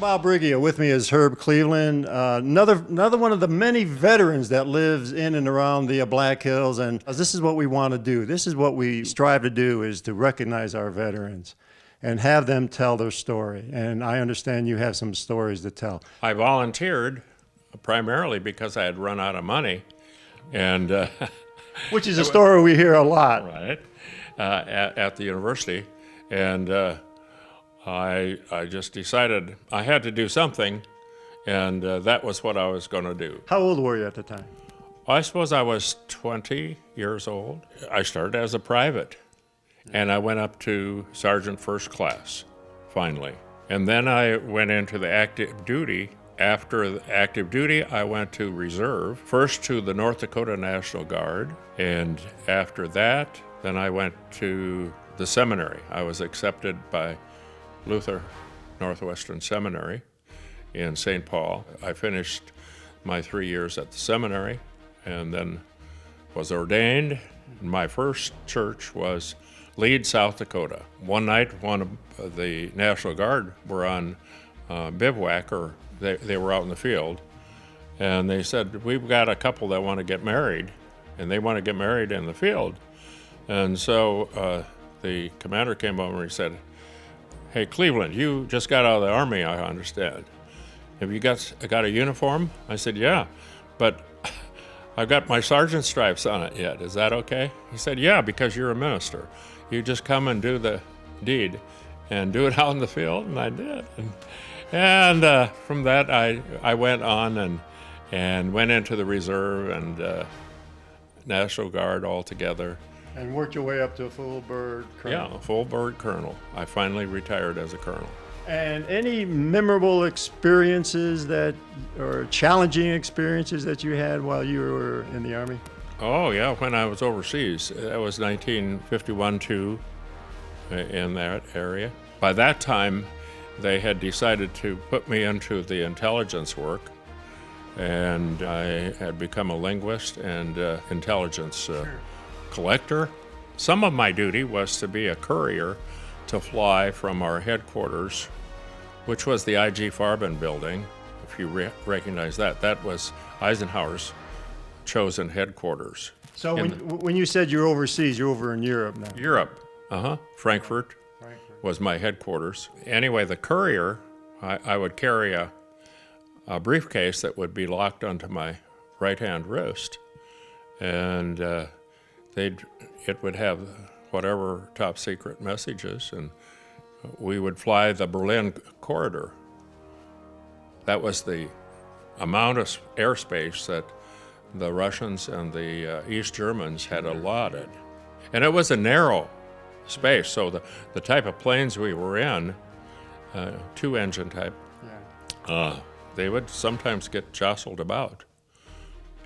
Bob Briggia. With me is Herb Cleveland, another one of the many veterans that lives in and around the Black Hills. And this is what we want to do. This is what we strive to do, is to recognize our veterans and have them tell their story. And I understand you have some stories to tell. I volunteered primarily because I had run out of money, and Which is a story we hear a lot. right at the university, and I just decided I had to do something, and that was what I was going to do. How old were you at the time? I suppose I was 20 years old. I started as a private, and I went up to sergeant first class, finally. And then I went into the active duty. After the active duty, I went to reserve, first to the North Dakota National Guard, and after that, then I went to the seminary. I was accepted by Luther Northwestern Seminary in St. Paul. I finished my 3 years at the seminary and then was ordained. My first church was Lead, South Dakota. One night, one of the National Guard were on bivouac, or they were out in the field, and they said, "We've got a couple that want to get married, and they want to get married in the field." And so the commander came over and he said, "Hey, Cleveland, you just got out of the Army, I understand. Have you got a uniform?" I said, "Yeah, but I've got my sergeant stripes on it yet. Is that okay?" He said, "Yeah, because you're a minister. You just come and do the deed and do it out in the field." And I did. And from that, I went on and went into the reserve and National Guard altogether. And worked your way up to a full bird colonel. Yeah, a full bird colonel. I finally retired as a colonel. And any memorable experiences or challenging experiences that you had while you were in the Army? Oh, yeah, when I was overseas. That was 1951 too, in that area. By that time, they had decided to put me into the intelligence work, and I had become a linguist and intelligence collector. Some of my duty was to be a courier to fly from our headquarters, which was the I.G. Farben building, if you recognize that. That was Eisenhower's chosen headquarters. So when you said you're overseas, you're over in Europe now. Europe, Frankfurt was my headquarters. Anyway, the courier, I would carry a briefcase that would be locked onto my right-hand wrist, and it would have whatever top secret messages, and we would fly the Berlin corridor. That was the amount of airspace that the Russians and the East Germans had allotted. And it was a narrow space, so the type of planes we were in, two-engine type, they would sometimes get jostled about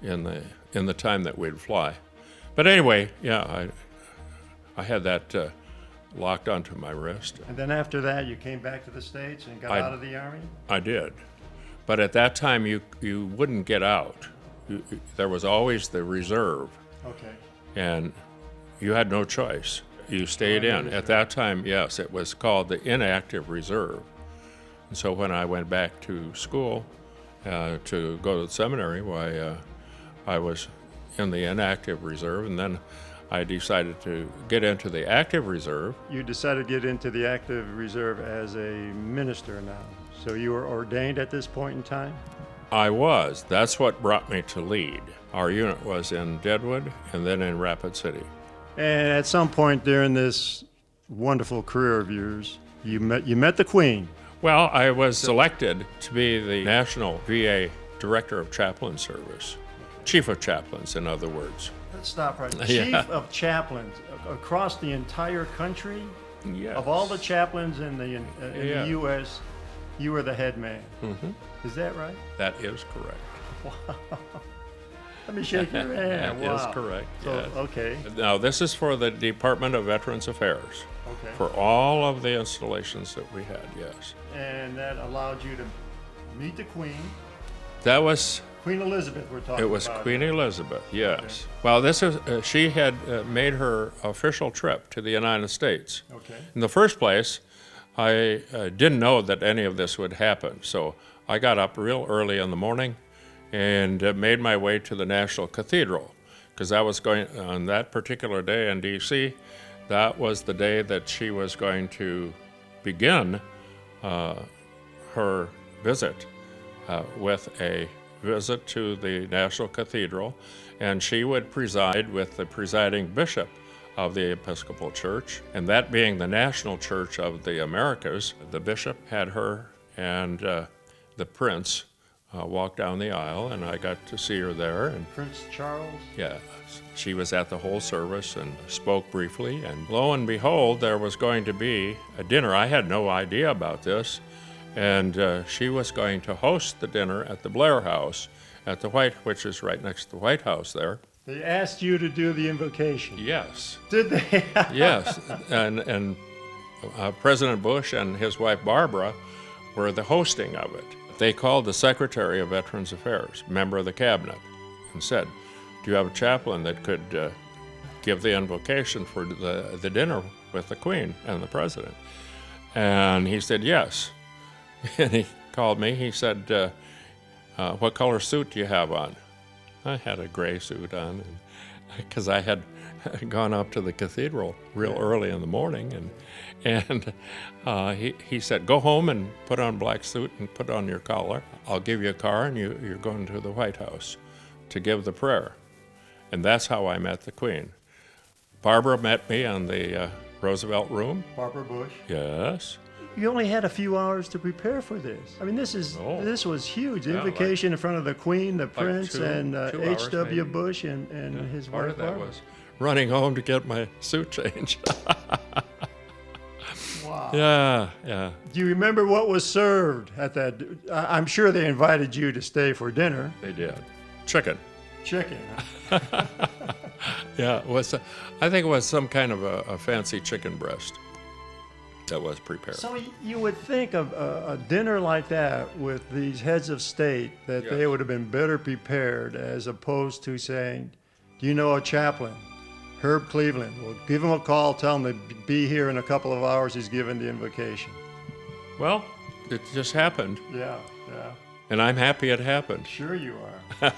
in the time that we'd fly. But anyway, yeah, I had that locked onto my wrist. And then after that, you came back to the States and got out of the Army? I did. But at that time, you wouldn't get out. There was always the reserve. Okay. And you had no choice. You stayed in. At that time, yes, it was called the inactive reserve. And so when I went back to school to go to the seminary, I was in the inactive reserve, and then I decided to get into the active reserve. You decided to get into the active reserve as a minister now. So you were ordained at this point in time? I was. That's what brought me to Lead. Our unit was in Deadwood and then in Rapid City. And at some point during this wonderful career of yours, you met the Queen. Well, I was selected to be the National VA Director of Chaplain Service. Chief of Chaplains, in other words. Let's stop right there. Yeah. Chief of Chaplains across the entire country? Yes. Of all the chaplains in the U.S., you were the head man. Mm-hmm. Is that right? That is correct. Wow. Let me shake your hand. That Wow. is correct, So, yes. okay. Now, this is for the Department of Veterans Affairs. Okay. For all of the installations that we had, yes. And that allowed you to meet the Queen. That was Queen Elizabeth we're talking about. It was Queen Elizabeth, yes. Okay. Well, this is she had made her official trip to the United States. Okay. In the first place, I didn't know that any of this would happen. So I got up real early in the morning and made my way to the National Cathedral, because I was going on that particular day in D.C. That was the day that she was going to begin her visit with a visit to the National Cathedral, and she would preside with the presiding bishop of the Episcopal Church, and that being the National Church of the Americas. The bishop had her and the prince walk down the aisle, and I got to see her there. And Prince Charles? yeah, she was at the whole service and spoke briefly, and lo and behold, there was going to be a dinner. I had no idea about this, and she was going to host the dinner at the Blair House, at the which is right next to the White House there. They asked you to do the invocation. Yes. Did they? Yes, and President Bush and his wife Barbara were the hosting of it. They called the Secretary of Veterans Affairs, member of the cabinet, and said, "Do you have a chaplain that could give the invocation for the dinner with the Queen and the President?" And he said, "Yes." And he called me. He said, "What color suit do you have on?" I had a gray suit on, because I had gone up to the cathedral real early in the morning, and he said, "Go home and put on black suit and put on your collar. I'll give you a car, and you're going to the White House to give the prayer." And that's how I met the Queen. Barbara met me in the Roosevelt room. Barbara Bush? Yes. You only had a few hours to prepare for this. I mean, this was huge. The invocation in front of the Queen, the Prince, and 2 hours, H.W. maybe. Bush and his Part wife of that Barbara. was running home to get my suit changed. Wow. Yeah. Do you remember what was served at that? I'm sure they invited you to stay for dinner. They did. Chicken. Chicken. Yeah, it was. I think it was some kind of a fancy chicken breast that was prepared. So you would think of a dinner like that with these heads of state that they Yes. would have been better prepared, as opposed to saying, "Do you know a chaplain? Herb Cleveland. Well, give him a call, tell him to be here in a couple of hours. He's giving the invocation." Well, it just happened, Yeah, and I'm happy it happened. sure you are.